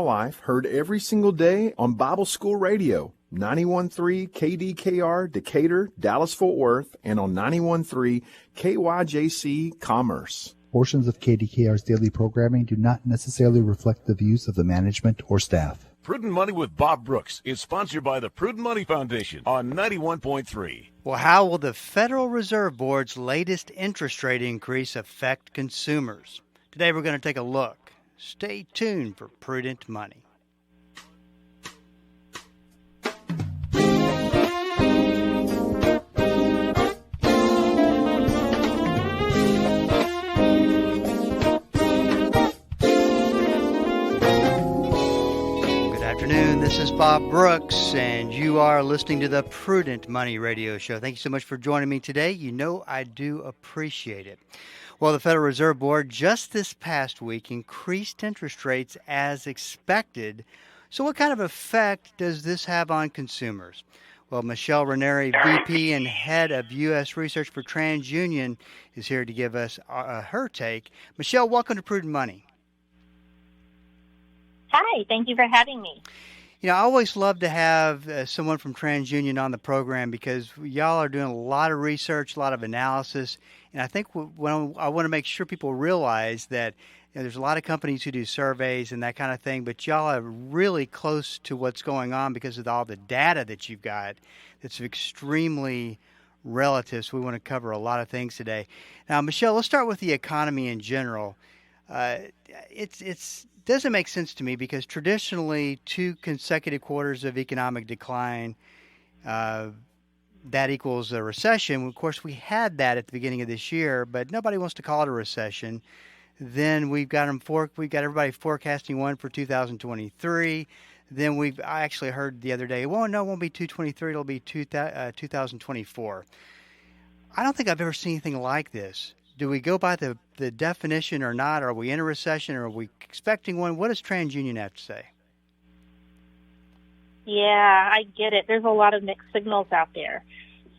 Life, heard every single day on Bible School Radio, 91.3 KDKR, Decatur, Dallas-Fort Worth, and on 91.3 KYJC Commerce. Portions of KDKR's daily programming do not necessarily reflect the views of the management or staff. Prudent Money with Bob Brooks is sponsored by the Prudent Money Foundation on 91.3. Well, how will the Federal Reserve Board's latest interest rate increase affect consumers? Today we're going to take a look. Stay tuned for Prudent Money. This is Bob Brooks, and you are listening to the Prudent Money Radio Show. Thank you so much for joining me today. You know I do appreciate it. Well, the Federal Reserve Board just this past week increased interest rates as expected. So what kind of effect does this have on consumers? Well, Michele Raneri, VP and Head of U.S. Research for TransUnion, is here to give us her take. Michele, welcome to Prudent Money. Hi, thank you for having me. You know, I always love to have someone from TransUnion on the program because y'all are doing a lot of research, a lot of analysis, and I think I want to make sure people realize that there's a lot of companies who do surveys and that kind of thing, but y'all are really close to what's going on because of all the data that you've got that's extremely relative, so we want to cover a lot of things today. Now, Michele, let's start with the economy in general. It's doesn't make sense to me because traditionally 2 consecutive quarters of economic decline, that equals a recession. Of course, we had that at the beginning of this year, but nobody wants to call it a recession. Then we've got everybody forecasting one for 2023. Then I actually heard the other day, well, no, it won't be 2023, it'll be 2024. I don't think I've ever seen anything like this. Do we go by the definition or not? Are we in a recession or are we expecting one? What does TransUnion have to say? Yeah, I get it. There's a lot of mixed signals out there.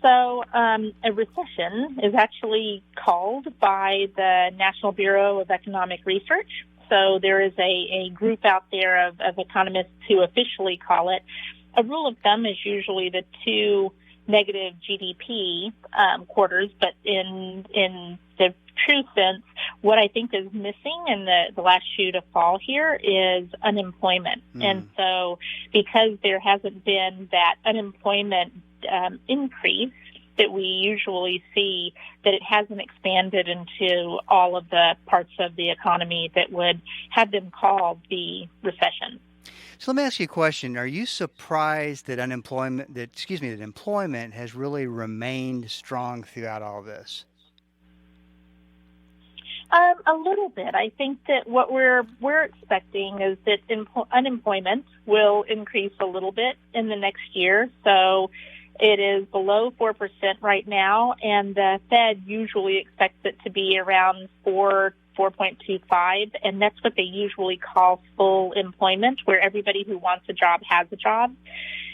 So a recession is actually called by the National Bureau of Economic Research. So there is a group out there of economists who officially call it. A rule of thumb is usually the 2 negative GDP quarters, but in the true sense, what I think is missing in the last shoe to fall here is unemployment. And so because there hasn't been that unemployment increase that we usually see, that it hasn't expanded into all of the parts of the economy that would have them called the recession. So let me ask you a question. Are you surprised that employment has really remained strong throughout all this? A little bit. I think that what we're expecting is that unemployment will increase a little bit in the next year. So it is below 4% right now, and the Fed usually expects it to be around 4.25, and that's what they usually call full employment, where everybody who wants a job has a job.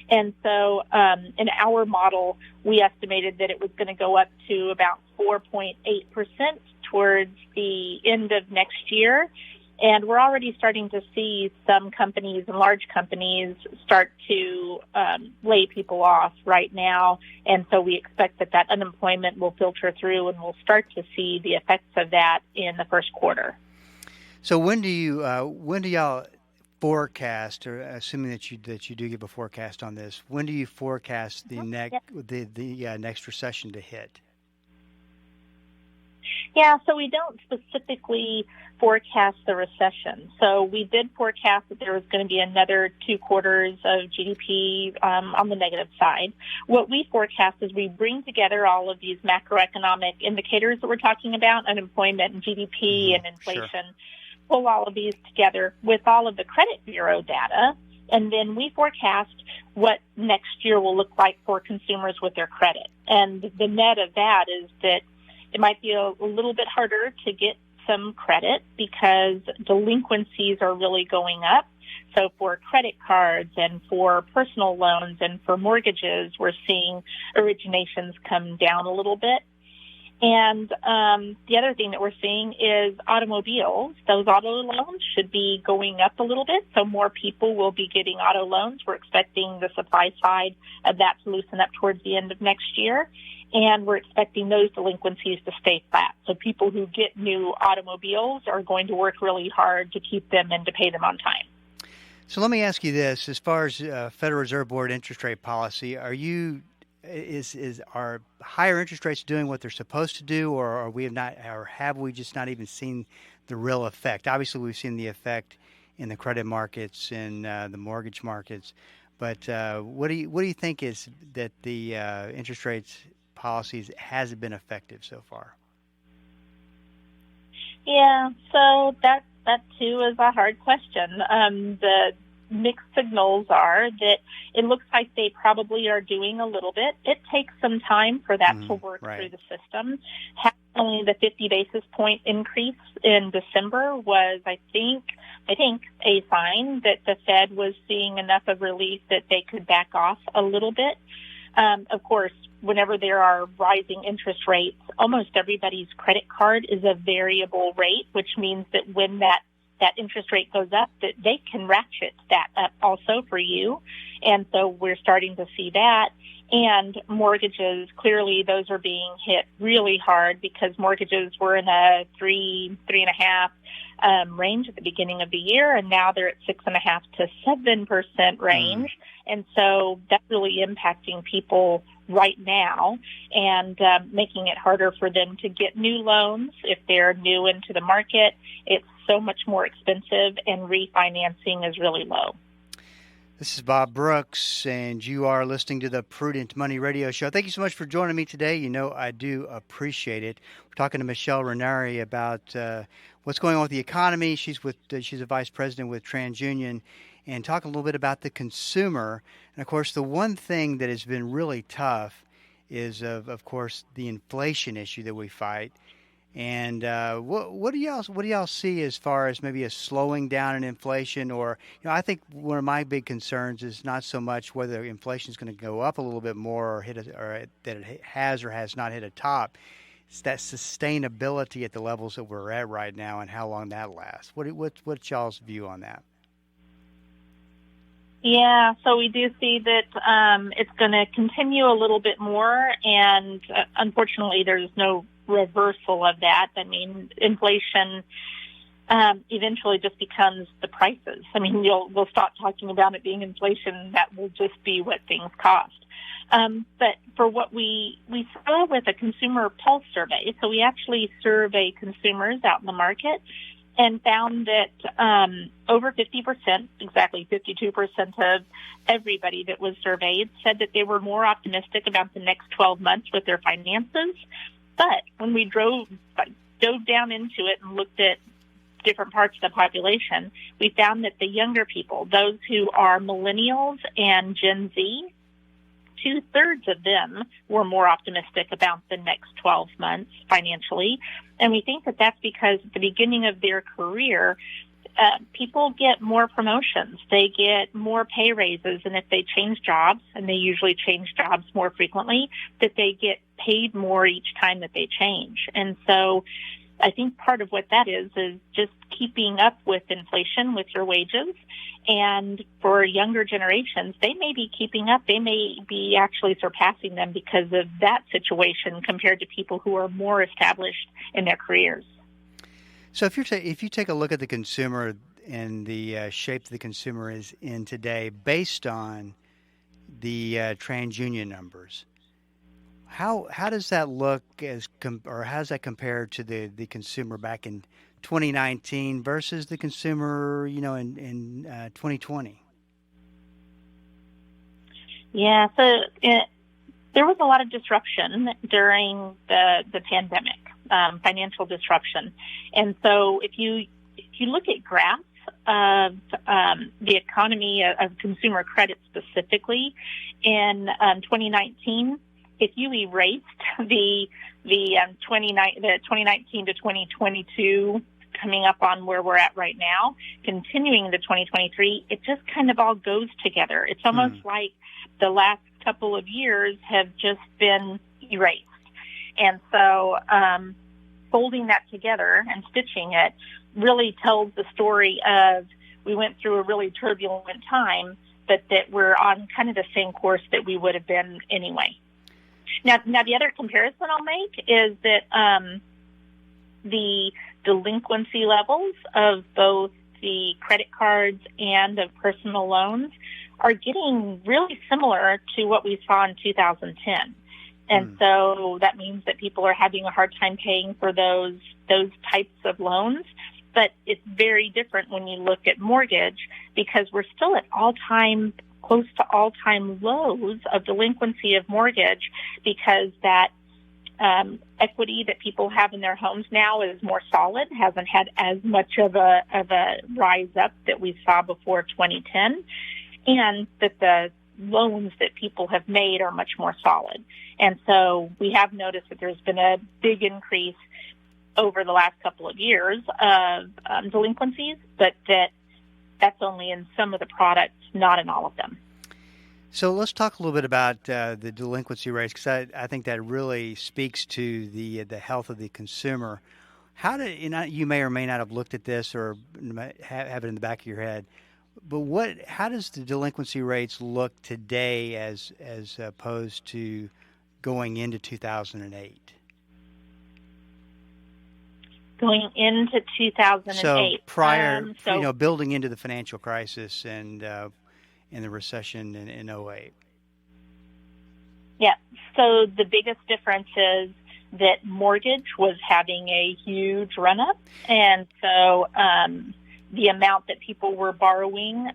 And so in our model, we estimated that it was going to go up to about 4.8% towards the end of next year. And we're already starting to see some companies and large companies start to lay people off right now. And so we expect that unemployment will filter through and we'll start to see the effects of that in the first quarter. So when do y'all forecast, or assuming that you do give a forecast on this, when do you forecast the next recession to hit? Yeah, so we don't specifically forecast the recession. So we did forecast that there was going to be another 2 quarters of GDP on the negative side. What we forecast is we bring together all of these macroeconomic indicators that we're talking about, unemployment and GDP and inflation, sure. Pull all of these together with all of the credit bureau data, and then we forecast what next year will look like for consumers with their credit. And the net of that is that it might be a little bit harder to get some credit because delinquencies are really going up. So for credit cards and for personal loans and for mortgages, we're seeing originations come down a little bit. And the other thing that we're seeing is automobiles. Those auto loans should be going up a little bit, so more people will be getting auto loans. We're expecting the supply side of that to loosen up towards the end of next year, and we're expecting those delinquencies to stay flat. So people who get new automobiles are going to work really hard to keep them and to pay them on time. So let me ask you this: as far as Federal Reserve Board interest rate policy, are higher interest rates doing what they're supposed to do, or have we just not even seen the real effect? Obviously, we've seen the effect in the credit markets and the mortgage markets, but what do you think is that the interest rates policies hasn't been effective so far? Yeah, so that too is a hard question. The mixed signals are that it looks like they probably are doing a little bit. It takes some time for that to work through the system. Only the 50 basis point increase in December was, I think, a sign that the Fed was seeing enough of relief that they could back off a little bit. Of course, whenever there are rising interest rates, almost everybody's credit card is a variable rate, which means that when that interest rate goes up, that they can ratchet that up also for you. And so we're starting to see that. And mortgages, clearly those are being hit really hard because mortgages were in a 3.5 range at the beginning of the year, and now they're at 6.5 to 7% range. And so that's really impacting people right now and making it harder for them to get new loans if they're new into the market. It's so much more expensive, and refinancing is really low. This is Bob Brooks, and you are listening to the Prudent Money Radio Show. Thank you so much for joining me today. You know I do appreciate it. We're talking to Michele Raneri about what's going on with the economy. She's a vice president with TransUnion, and talking a little bit about the consumer. And, of course, the one thing that has been really tough is, of course, the inflation issue that we fight. And what do y'all see as far as maybe a slowing down in inflation? Or, I think one of my big concerns is not so much whether inflation is going to go up a little bit more or that it has or has not hit a top. It's that sustainability at the levels that we're at right now and how long that lasts. What's y'all's view on that? Yeah, so we do see that it's going to continue a little bit more, and unfortunately there's no reversal of that. I mean, inflation eventually just becomes the prices. I mean, we'll stop talking about it being inflation. That will just be what things cost. But for what we saw with a consumer pulse survey, so we actually survey consumers out in the market and found that over 50%, exactly 52% of everybody that was surveyed said that they were more optimistic about the next 12 months with their finances. But when we dove down into it and looked at different parts of the population, we found that the younger people, those who are millennials and Gen Z, 2/3 of them were more optimistic about the next 12 months financially. And we think that that's because at the beginning of their career, people get more promotions. They get more pay raises. And if they change jobs, and they usually change jobs more frequently, that they get paid more each time that they change. And so I think part of what that is just keeping up with inflation with your wages. And for younger generations, they may be keeping up. They may be actually surpassing them because of that situation compared to people who are more established in their careers. So if you take a look at the consumer and the shape that the consumer is in today based on the TransUnion numbers, how does that look or how does that compare to the consumer back in 2019 versus the consumer, in 2020? Yeah, so there was a lot of disruption during the pandemic, financial disruption. And so if you look at graphs of the economy of consumer credit specifically in 2019, if you erased the 2019 to 2022 coming up on where we're at right now, continuing into 2023, it just kind of all goes together. It's almost like the last couple of years have just been erased. And so folding that together and stitching it really tells the story of we went through a really turbulent time, but that we're on kind of the same course that we would have been anyway. Now the other comparison I'll make is that the delinquency levels of both the credit cards and of personal loans are getting really similar to what we saw in 2010. And so that means that people are having a hard time paying for those types of loans. But it's very different when you look at mortgage, because we're still at close to all-time lows of delinquency of mortgage, because that equity that people have in their homes now is more solid, hasn't had as much of a rise up that we saw before 2010, and that the loans that people have made are much more solid. And so we have noticed that there's been a big increase over the last couple of years of delinquencies, but that's only in some of the products, not in all of them. So let's talk a little bit about the delinquency rates, because I think that really speaks to the health of the consumer. You may or may not have looked at this or have it in the back of your head, but how does the delinquency rates look today as opposed to going into 2008? Going into 2008. So prior, building into the financial crisis and the recession in 2008. Yeah. So the biggest difference is that mortgage was having a huge run-up, and so the amount that people were borrowing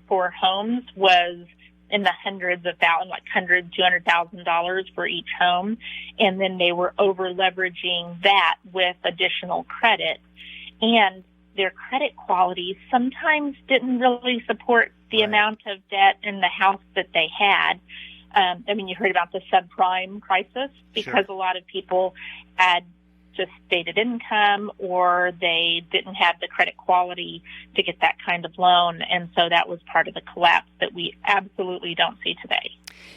for homes was in the hundreds of thousands, like $200,000 for each home, and then they were over leveraging that with additional credit, and their credit quality sometimes didn't really support the amount of debt in the house that they had. You heard about the subprime crisis because a lot of people had just stated income, or they didn't have the credit quality to get that kind of loan. And so that was part of the collapse that we absolutely don't see today.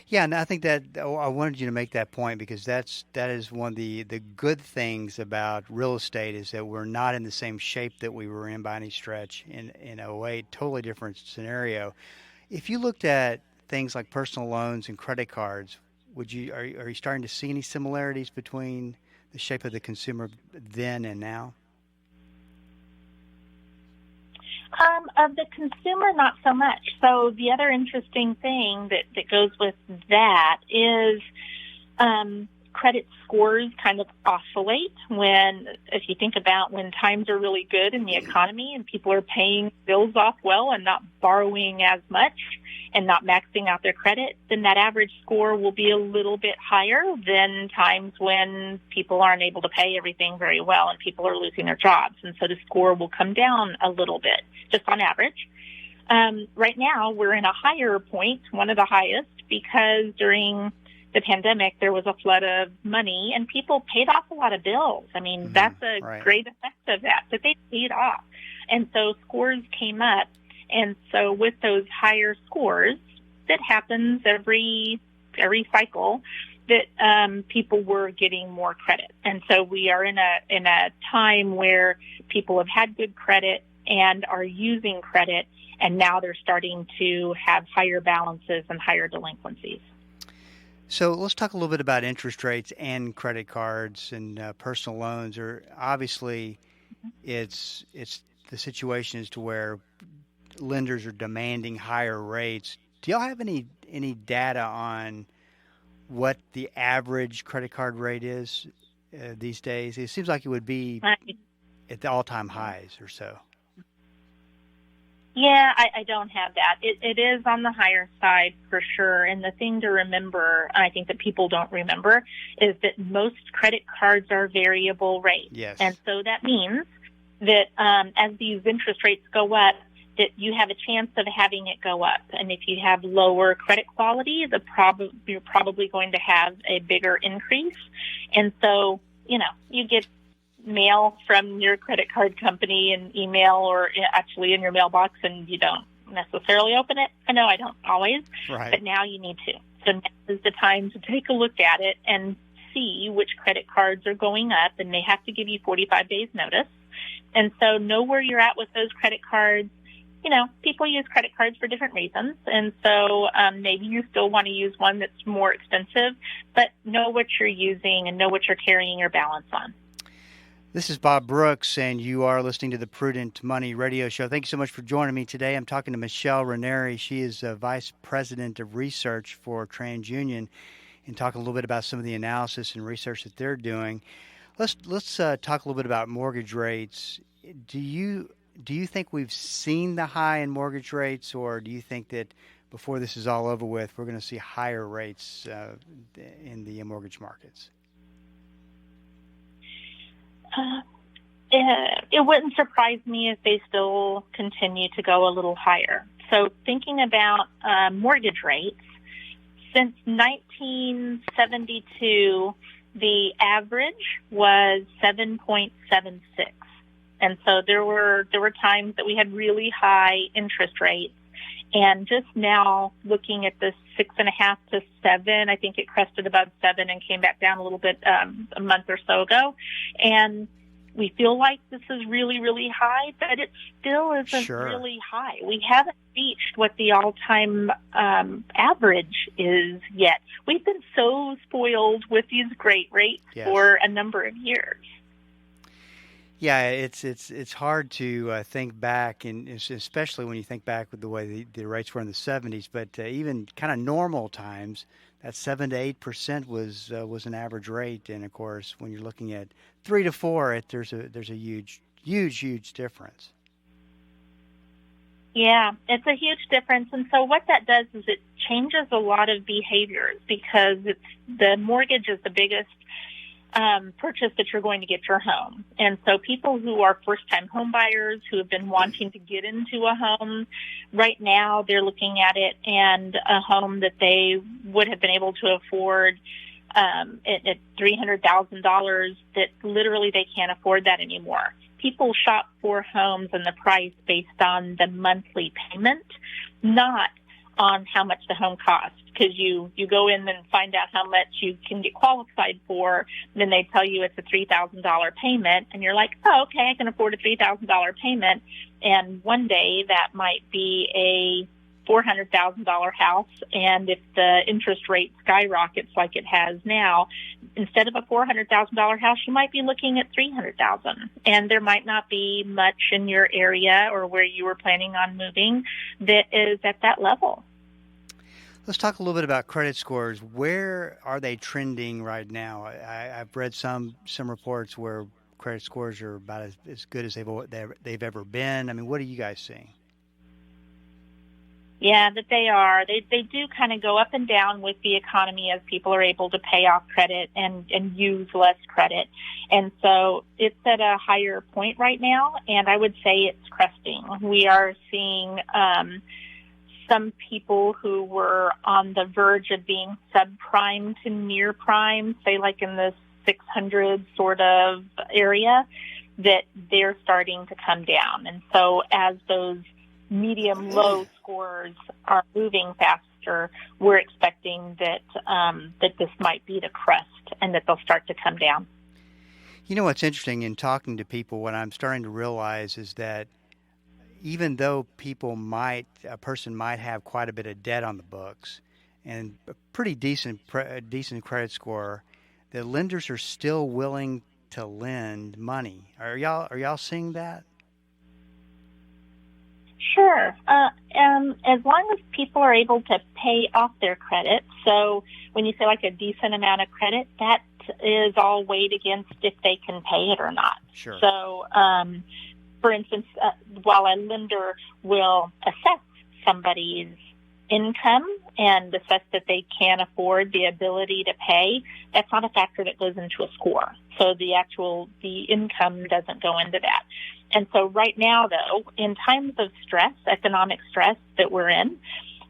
Yeah, and I think that I wanted you to make that point, because that is one of the good things about real estate, is that we're not in the same shape that we were in by any stretch in 2008. Totally different scenario. If you looked at things like personal loans and credit cards, are you starting to see any similarities between the shape of the consumer then and now? Of the consumer, not so much. So the other interesting thing that goes with that is credit scores kind of oscillate if you think about when times are really good in the economy and people are paying bills off well and not borrowing as much and not maxing out their credit, then that average score will be a little bit higher than times when people aren't able to pay everything very well and people are losing their jobs. And so the score will come down a little bit, just on average. Right now, we're in a higher point, one of the highest, because during the pandemic, there was a flood of money and people paid off a lot of bills. That's a great effect of that they paid off. And so scores came up. And so with those higher scores, that happens every cycle, that people were getting more credit. And so we are in a time where people have had good credit and are using credit, and now they're starting to have higher balances and higher delinquencies. So let's talk a little bit about interest rates and credit cards and personal loans. Or obviously, it's the situation is to where lenders are demanding higher rates. Do y'all have any data on what the average credit card rate is these days? It seems like it would be at the all-time highs or so. Yeah, I don't have that. It is on the higher side for sure. And the thing to remember, I think that people don't remember, is that most credit cards are variable rate. Yes. And so that means that as these interest rates go up, that you have a chance of having it go up. And if you have lower credit quality, you're probably going to have a bigger increase. And so, you get mail from your credit card company and email, or actually in your mailbox, and you don't necessarily open it. I know I don't always, but now you need to. So now is the time to take a look at it and see which credit cards are going up, and they have to give you 45 days notice. And so know where you're at with those credit cards. You know, people use credit cards for different reasons. And so maybe you still want to use one that's more expensive, but know what you're using and know what you're carrying your balance on. This is Bob Brooks, and you are listening to the Prudent Money Radio Show. Thank you so much for joining me today. I'm talking to Michele Raneri. She is Vice President of Research for TransUnion, and talk a little bit about some of the analysis and research that they're doing. Let's talk a little bit about mortgage rates. Do you think we've seen the high in mortgage rates, or do you think that before this is all over with, we're going to see higher rates in the mortgage markets? It wouldn't surprise me if they still continue to go a little higher. So thinking about mortgage rates, since 1972, the average was 7.76. And so there were times that we had really high interest rates. And just now looking at the 6.5 to 7, I think it crested above 7 and came back down a little bit a month or so ago. And we feel like this is really, really high, but it still isn't really high. We haven't reached what the all-time average is yet. We've been so spoiled with these great rates for a number of years. Yeah, it's hard to think back, and especially when you think back with the way the rates were in the 70s. But even kind of normal times, that 7 to 8% was an average rate. And of course, when you're looking at 3 to 4, there's a huge difference. Yeah, it's a huge difference. And so what that does is it changes a lot of behaviors, because the mortgage is the biggest purchase that you're going to get your home. And so people who are first-time home buyers who have been wanting to get into a home, right now they're looking at it, and a home that they would have been able to afford at $300,000, that literally they can't afford that anymore. People shop for homes and the price based on the monthly payment, not on how much the home costs. Because you go in and find out how much you can get qualified for, then they tell you it's a $3,000 payment, and you're like, oh, okay, I can afford a $3,000 payment. And one day that might be a $400,000 house, and if the interest rate skyrockets like it has now, instead of a $400,000 house, you might be looking at $300,000, and there might not be much in your area or where you were planning on moving that is at that level. Let's talk a little bit about credit scores. Where are they trending right now? I've read some reports where credit scores are about as good as they've ever been. I mean, what are you guys seeing? Yeah, that they are. They do kind of go up and down with the economy as people are able to pay off credit and use less credit. And so it's at a higher point right now, and I would say it's cresting. We are seeing some people who were on the verge of being subprime to near prime, say like in the 600 sort of area, that they're starting to come down. And so as those medium-low scores are moving faster, we're expecting that this might be the crest and that they'll start to come down. You know what's interesting in talking to people, what I'm starting to realize is that even though a person might have quite a bit of debt on the books and a pretty decent credit score, the lenders are still willing to lend money. Are y'all seeing that? Sure. As long as people are able to pay off their credit. So when you say like a decent amount of credit, that is all weighed against if they can pay it or not. Sure. So, for instance, while a lender will assess somebody's income and assess that they can afford the ability to pay, that's not a factor that goes into a score. So the income doesn't go into that. And so right now, though, in times of stress, economic stress that we're in,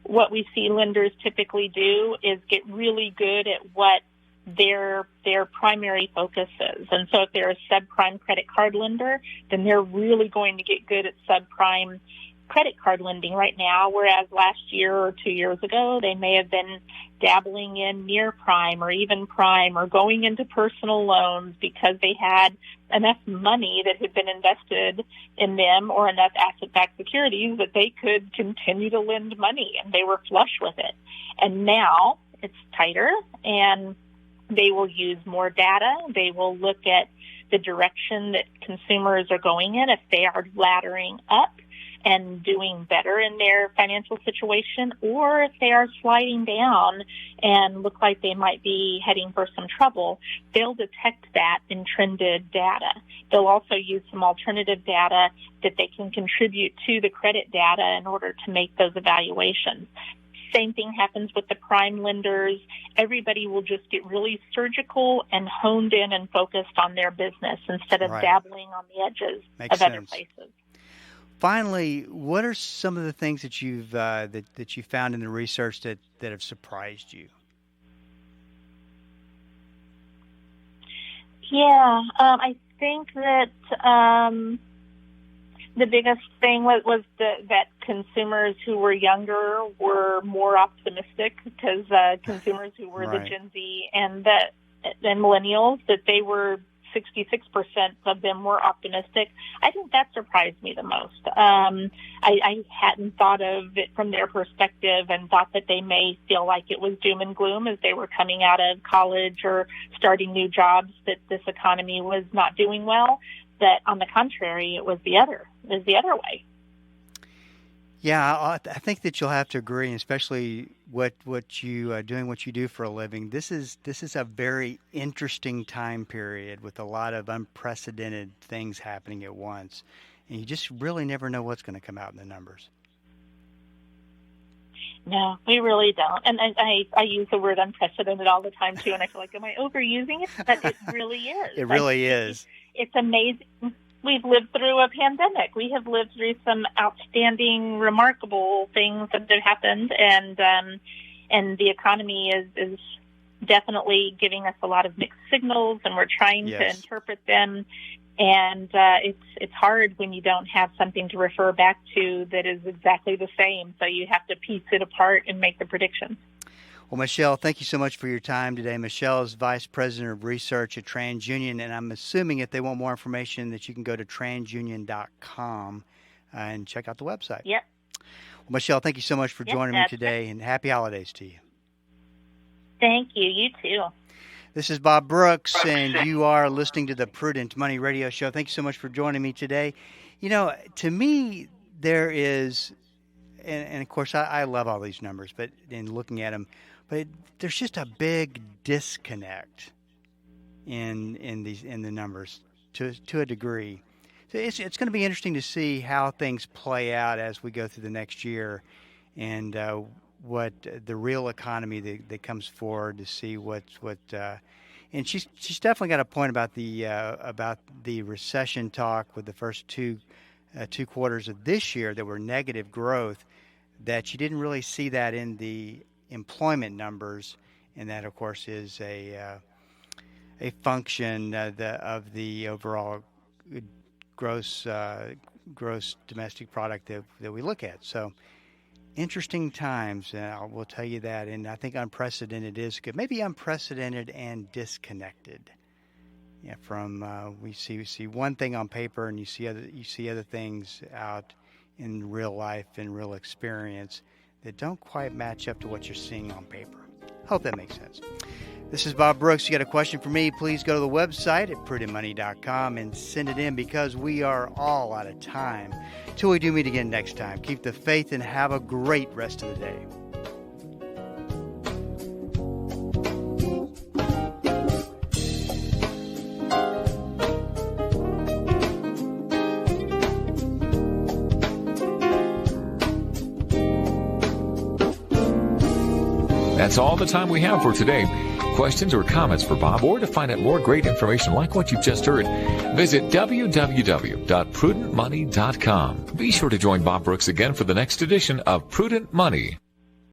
what we see lenders typically do is get really good at what their primary focus is. And so if they're a subprime credit card lender, then they're really going to get good at subprime credit card lending right now, whereas last year or 2 years ago, they may have been dabbling in near prime or even prime or going into personal loans because they had enough money that had been invested in them or enough asset-backed securities that they could continue to lend money, and they were flush with it. And now it's tighter, and they will use more data. They will look at the direction that consumers are going in. If they are laddering up and doing better in their financial situation, or if they are sliding down and look like they might be heading for some trouble, they'll detect that in trended data. They'll also use some alternative data that they can contribute to the credit data in order to make those evaluations. Same thing happens with the prime lenders. Everybody will just get really surgical and honed in and focused on their business instead of dabbling on the edges of other places. Finally, what are some of the things that you've that you found in the research that have surprised you? Yeah, I think that the biggest thing was that consumers who were younger were more optimistic, because consumers who were the Gen Z and millennials, that they were 66% of them were optimistic. I think that surprised me the most. I hadn't thought of it from their perspective and thought that they may feel like it was doom and gloom as they were coming out of college or starting new jobs, that this economy was not doing well. That on the contrary, it was the other way. Yeah, I think that you'll have to agree, especially what you doing what you do for a living. This is a very interesting time period with a lot of unprecedented things happening at once, and you just really never know what's going to come out in the numbers. No, we really don't. And I use the word unprecedented all the time too, and I feel like, am I overusing it? But it really is. It really is. It's amazing. We've lived through a pandemic. We have lived through some outstanding, remarkable things that have happened, and the economy is definitely giving us a lot of mixed signals, and we're trying to interpret them. And it's hard when you don't have something to refer back to that is exactly the same. So you have to piece it apart and make the predictions. Well, Michele, thank you so much for your time today. Michele is Vice President of Research at TransUnion, and I'm assuming if they want more information that you can go to transunion.com and check out the website. Yep. Well, Michele, thank you so much for joining me today, and happy holidays to you. Thank you. You too. This is Bob Brooks, and you are listening to the Prudent Money Radio Show. Thank you so much for joining me today. You know, to me, there is, and of course, I love all these numbers, but in looking at them, but there's just a big disconnect in the numbers to a degree. So it's going to be interesting to see how things play out as we go through the next year, and what the real economy that comes forward, to see what and she's definitely got a point about the recession talk with the first two quarters of this year that were negative growth, that she didn't really see that in the employment numbers, and that of course is a function of the overall gross domestic product that we look at. So interesting times, I will tell you that, and I think unprecedented is good. Maybe unprecedented and disconnected. Yeah, from we see one thing on paper, and you see other things out in real life and real experience that don't quite match up to what you're seeing on paper. Hope that makes sense. This is Bob Brooks. You got a question for me, please go to the website at prudentmoney.com and send it in, because we are all out of time. Till we do meet again next time, keep the faith and have a great rest of the day. That's all the time we have for today. Questions or comments for Bob, or to find out more great information like what you've just heard, visit www.prudentmoney.com. Be sure to join Bob Brooks again for the next edition of Prudent Money.